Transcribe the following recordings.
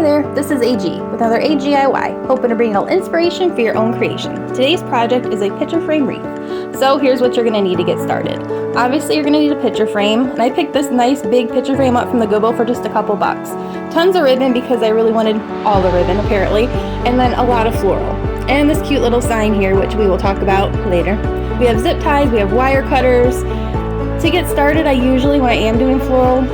Hey there, this is AG with another AGIY, hoping to bring a little inspiration for your own creation. Today's project is a picture frame wreath. So here's what you're going to need to get started. Obviously you're going to need a picture frame, and I picked this nice big picture frame up from the Goodwill for just a couple bucks. Tons of ribbon because I really wanted all the ribbon apparently, and then a lot of floral. And this cute little sign here, which we will talk about later. We have zip ties, we have wire cutters. To get started, I usually, when I am doing floral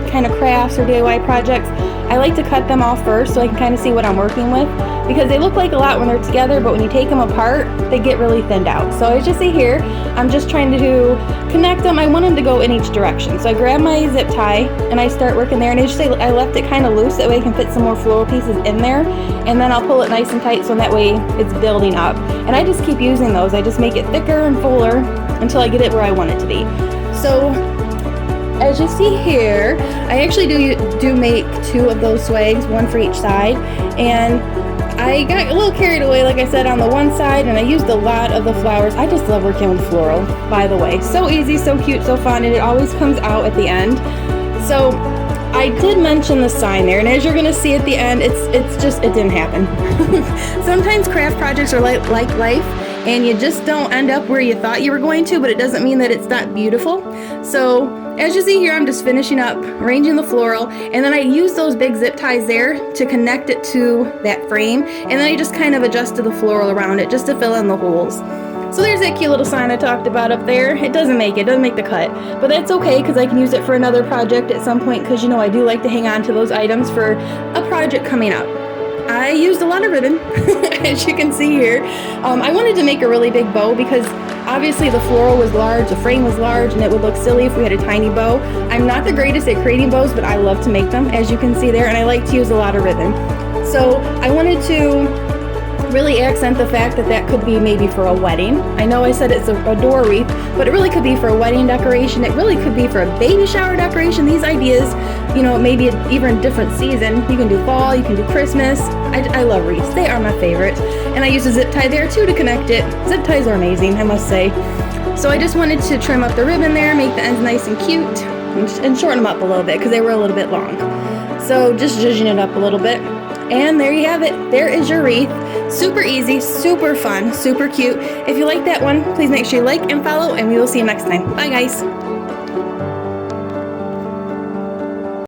kind of crafts or DIY projects, I like to cut them off first so I can kind of see what I'm working with, because they look like a lot when they're together, but when you take them apart, they get really thinned out. So as you see here, I'm just trying to connect them. I want them to go in each direction. So I grab my zip tie and I start working there, and as you say, I left it kind of loose, that way I can fit some more floral pieces in there, and then I'll pull it nice and tight so that way it's building up. And I just keep using those. I just make it thicker and fuller until I get it where I want it to be. So as you see here, I actually do make two of those swags, one for each side, and I got a little carried away, like I said, on the one side, and I used a lot of the flowers. I just love working with floral, by the way. So easy, so cute, so fun, and it always comes out at the end. So I did mention the sign there, and as you're going to see at the end, it's just, it didn't happen. Sometimes craft projects are like life, and you just don't end up where you thought you were going to, but it doesn't mean that it's not beautiful. So as you see here, I'm just finishing up arranging the floral, and then I use those big zip ties there to connect it to that frame, and then I just kind of adjusted the floral around it just to fill in the holes. So there's that cute little sign I talked about up there. It doesn't make the cut, but that's okay because I can use it for another project at some point, because you know I do like to hang on to those items for a project coming up. I used a lot of ribbon, as you can see here. I wanted to make a really big bow because obviously the floral was large, the frame was large, and it would look silly if we had a tiny bow. I'm not the greatest at creating bows, but I love to make them, as you can see there, and I like to use a lot of ribbon. So I wanted to really accent the fact that that could be maybe for a wedding. I know I said it's a door wreath, but it really could be for a wedding decoration. It really could be for a baby shower decoration. These ideas, you know, maybe even a different season. You can do fall, you can do Christmas. I love wreaths. They are my favorite. And I use a zip tie there too to connect it. Zip ties are amazing, I must say. So I just wanted to trim up the ribbon there, make the ends nice and cute, and shorten them up a little bit because they were a little bit long. So just zhuzhing it up a little bit. And there you have it. There is your wreath. Super easy, super fun, super cute. If you like that one, please make sure you like and follow, and we will see you next time. Bye guys.